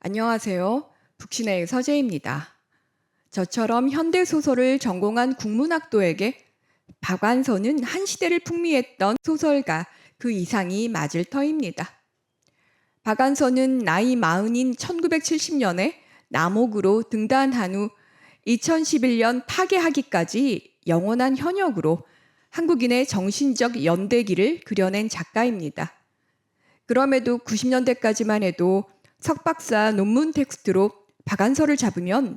안녕하세요. 북신의 서재입니다. 저처럼 현대소설을 전공한 국문학도에게 박완서는 한 시대를 풍미했던 소설가 그 이상이 맞을 터입니다. 박완서는 나이 40인 1970년에 남옥으로 등단한 후 2011년 파괴하기까지 영원한 현역으로 한국인의 정신적 연대기를 그려낸 작가입니다. 그럼에도 90년대까지만 해도 석박사 논문 텍스트로 박완서를 잡으면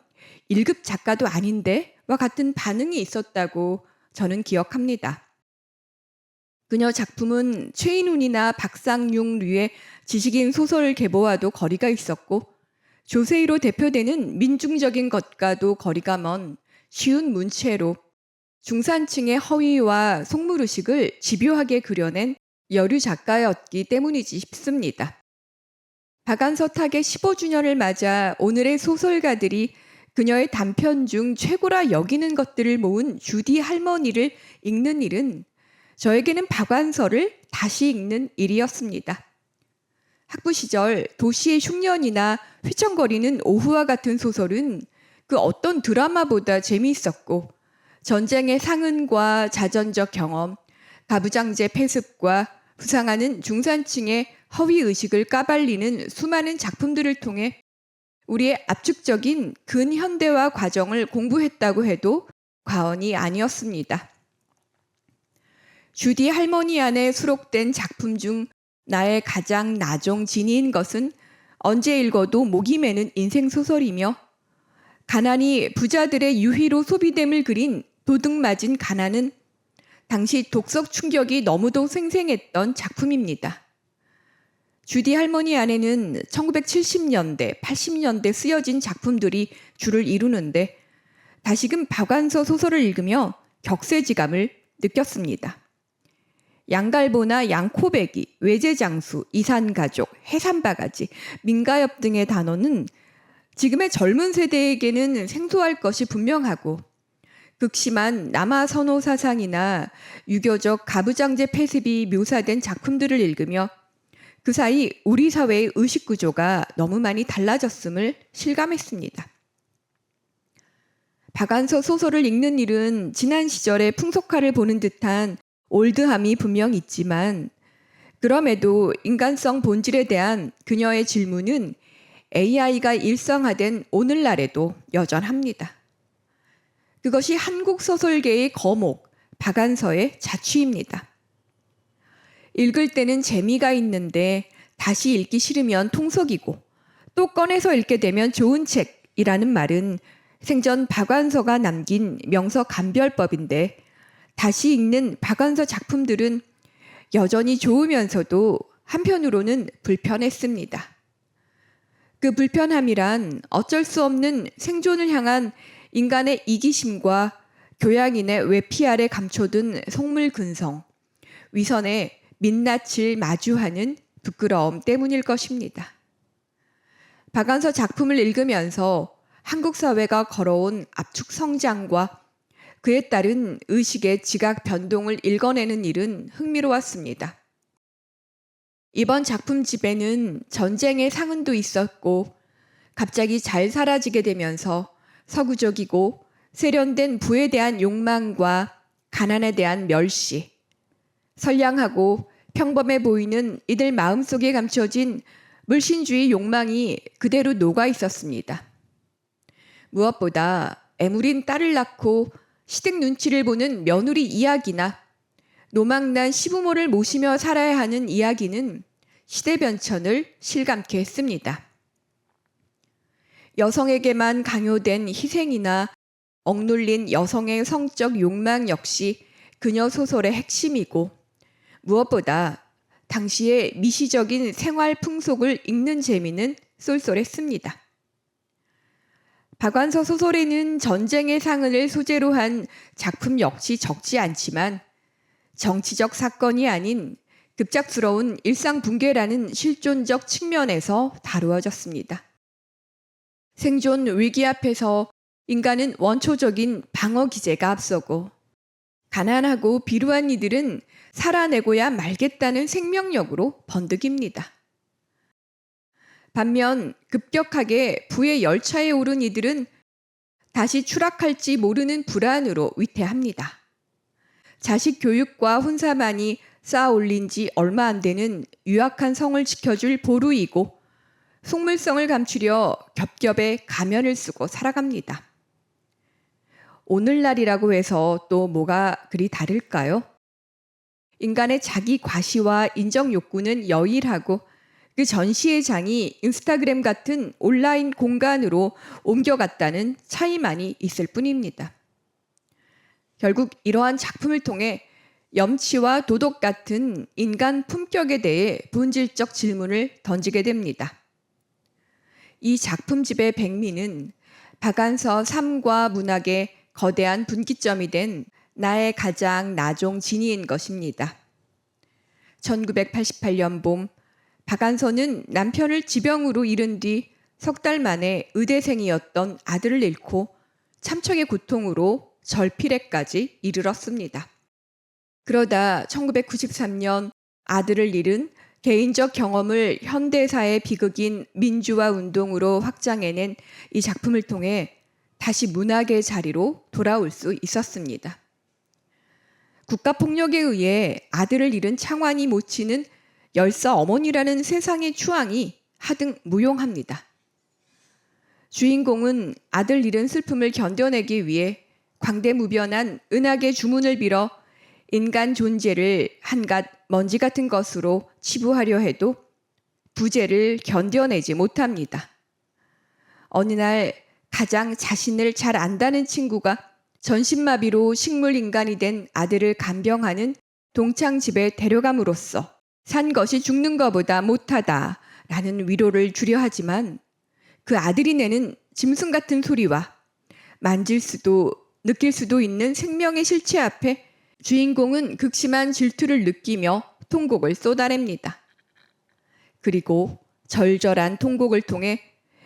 1급 작가도 아닌데 와 같은 반응이 있었다고 저는 기억합니다. 그녀 작품은 최인훈이나 박상용류의 지식인 소설 계보와도 거리가 있었고 조세희로 대표되는 민중적인 것과도 거리가 먼 쉬운 문체로 중산층의 허위와 속물의식을 집요하게 그려낸 여류 작가였기 때문이지 싶습니다. 박완서 타계 15주년을 맞아 오늘의 소설가들이 그녀의 단편 중 최고라 여기는 것들을 모은 주디 할머니를 읽는 일은 저에게는 박완서를 다시 읽는 일이었습니다. 학부 시절 도시의 흉년이나 휘청거리는 오후와 같은 소설은 그 어떤 드라마보다 재미있었고 전쟁의 상흔과 자전적 경험, 가부장제 폐습과 부상하는 중산층의 허위의식을 까발리는 수많은 작품들을 통해 우리의 압축적인 근현대화 과정을 공부했다고 해도 과언이 아니었습니다. 주디 할머니 안에 수록된 작품 중 나의 가장 나종 진이인 것은 언제 읽어도 목이 메는 인생소설이며 가난이 부자들의 유희로 소비됨을 그린 도둑맞은 가난은 당시 독서 충격이 너무도 생생했던 작품입니다. 주디 할머니 안에는 1970년대, 80년대 쓰여진 작품들이 주를 이루는데 다시금 박완서 소설을 읽으며 격세지감을 느꼈습니다. 양갈보나 양코배기, 외제장수, 이산가족, 해산바가지, 민가엽 등의 단어는 지금의 젊은 세대에게는 생소할 것이 분명하고 극심한 남아선호 사상이나 유교적 가부장제 폐습이 묘사된 작품들을 읽으며 그 사이 우리 사회의 의식구조가 너무 많이 달라졌음을 실감했습니다. 박완서 소설을 읽는 일은 지난 시절의 풍속화를 보는 듯한 올드함이 분명 있지만 그럼에도 인간성 본질에 대한 그녀의 질문은 AI가 일상화된 오늘날에도 여전합니다. 그것이 한국 소설계의 거목, 박완서의 자취입니다. 읽을 때는 재미가 있는데 다시 읽기 싫으면 통속이고 또 꺼내서 읽게 되면 좋은 책이라는 말은 생전 박완서가 남긴 명서감별법인데 다시 읽는 박완서 작품들은 여전히 좋으면서도 한편으로는 불편했습니다. 그 불편함이란 어쩔 수 없는 생존을 향한 인간의 이기심과 교양인의 외피 아래 감춰둔 속물근성, 위선의 민낯을 마주하는 부끄러움 때문일 것입니다. 박완서 작품을 읽으면서 한국 사회가 걸어온 압축 성장과 그에 따른 의식의 지각 변동을 읽어내는 일은 흥미로웠습니다. 이번 작품집에는 전쟁의 상흔도 있었고 갑자기 잘 사라지게 되면서 서구적이고 세련된 부에 대한 욕망과 가난에 대한 멸시, 선량하고 평범해 보이는 이들 마음속에 감춰진 물신주의 욕망이 그대로 녹아 있었습니다. 무엇보다 애물인 딸을 낳고 시댁 눈치를 보는 며느리 이야기나 노망난 시부모를 모시며 살아야 하는 이야기는 시대 변천을 실감케 했습니다. 여성에게만 강요된 희생이나 억눌린 여성의 성적 욕망 역시 그녀 소설의 핵심이고 무엇보다 당시의 미시적인 생활 풍속을 읽는 재미는 쏠쏠했습니다. 박완서 소설에는 전쟁의 상흔을 소재로 한 작품 역시 적지 않지만 정치적 사건이 아닌 급작스러운 일상 붕괴라는 실존적 측면에서 다루어졌습니다. 생존 위기 앞에서 인간은 원초적인 방어 기제가 앞서고 가난하고 비루한 이들은 살아내고야 말겠다는 생명력으로 번득입니다. 반면 급격하게 부의 열차에 오른 이들은 다시 추락할지 모르는 불안으로 위태합니다. 자식 교육과 혼사만이 쌓아 올린 지 얼마 안 되는 유약한 성을 지켜줄 보루이고 속물성을 감추려 겹겹의 가면을 쓰고 살아갑니다. 오늘날이라고 해서 또 뭐가 그리 다를까요? 인간의 자기 과시와 인정 욕구는 여일하고 그 전시의 장이 인스타그램 같은 온라인 공간으로 옮겨갔다는 차이만이 있을 뿐입니다. 결국 이러한 작품을 통해 염치와 도덕 같은 인간 품격에 대해 본질적 질문을 던지게 됩니다. 이 작품집의 백미는 박안서 삶과 문학의 거대한 분기점이 된 나의 가장 나종 진이인 것입니다. 1988년 봄 박안서는 남편을 지병으로 잃은 뒤 석 달 만에 의대생이었던 아들을 잃고 참척의 고통으로 절필에까지 이르렀습니다. 그러다 1993년 아들을 잃은 개인적 경험을 현대사의 비극인 민주화 운동으로 확장해낸 이 작품을 통해 다시 문학의 자리로 돌아올 수 있었습니다. 국가폭력에 의해 아들을 잃은 창환이 모치는 열사 어머니라는 세상의 추앙이 하등 무용합니다. 주인공은 아들 잃은 슬픔을 견뎌내기 위해 광대무변한 은하계 주문을 빌어 인간 존재를 한갓 먼지 같은 것으로 치부하려 해도 부재를 견뎌내지 못합니다. 어느 날 가장 자신을 잘 안다는 친구가 전신마비로 식물인간이 된 아들을 간병하는 동창집에 데려감으로써 산 것이 죽는 것보다 못하다라는 위로를 주려 하지만 그 아들이 내는 짐승 같은 소리와 만질 수도 느낄 수도 있는 생명의 실체 앞에 주인공은 극심한 질투를 느끼며 통곡을 쏟아냅니다. 그리고 절절한 통곡을 통해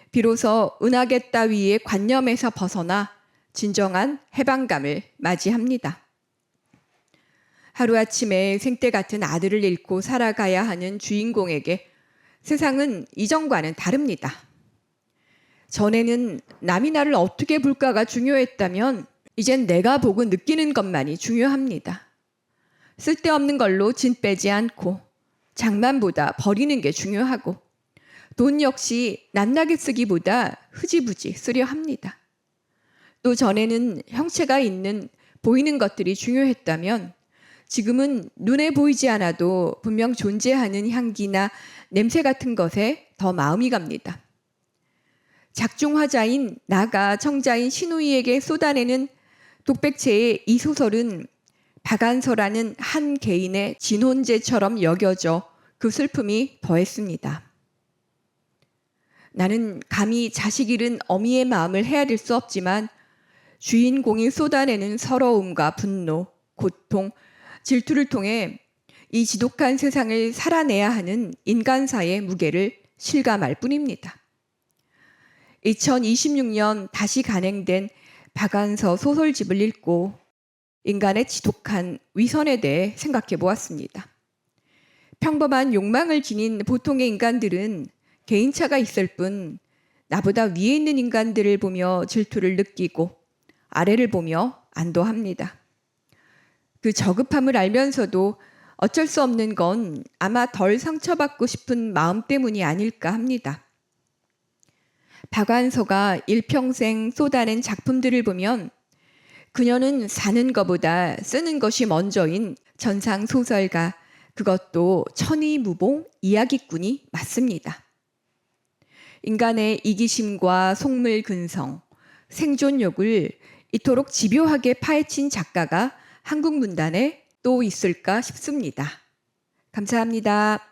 비로소 은하계 따위의 관념에서 벗어나 진정한 해방감을 맞이합니다. 하루아침에 생떼 같은 아들을 잃고 살아가야 하는 주인공에게 세상은 이전과는 다릅니다. 전에는 남이 나를 어떻게 볼까가 중요했다면 이젠 내가 보고 느끼는 것만이 중요합니다. 쓸데없는 걸로 진 빼지 않고 장만보다 버리는 게 중요하고 돈 역시 낱나게 쓰기보다 흐지부지 쓰려 합니다. 또 전에는 형체가 있는 보이는 것들이 중요했다면 지금은 눈에 보이지 않아도 분명 존재하는 향기나 냄새 같은 것에 더 마음이 갑니다. 작중화자인 나가 청자인 신우이에게 쏟아내는 독백체의 이 소설은 박안서라는 한 개인의 진혼제처럼 여겨져 그 슬픔이 더했습니다. 나는 감히 자식 잃은 어미의 마음을 헤아릴 수 없지만 주인공이 쏟아내는 서러움과 분노, 고통, 질투를 통해 이 지독한 세상을 살아내야 하는 인간사의 무게를 실감할 뿐입니다. 2026년 다시 간행된 박안서 소설집을 읽고 인간의 지독한 위선에 대해 생각해 보았습니다. 평범한 욕망을 지닌 보통의 인간들은 개인차가 있을 뿐 나보다 위에 있는 인간들을 보며 질투를 느끼고 아래를 보며 안도합니다. 그 저급함을 알면서도 어쩔 수 없는 건 아마 덜 상처받고 싶은 마음 때문이 아닐까 합니다. 박안서가 일평생 쏟아낸 작품들을 보면 그녀는 사는 것보다 쓰는 것이 먼저인 전상소설가, 그것도 천의무봉 이야기꾼이 맞습니다. 인간의 이기심과 속물근성, 생존욕을 이토록 집요하게 파헤친 작가가 한국 문단에 또 있을까 싶습니다. 감사합니다.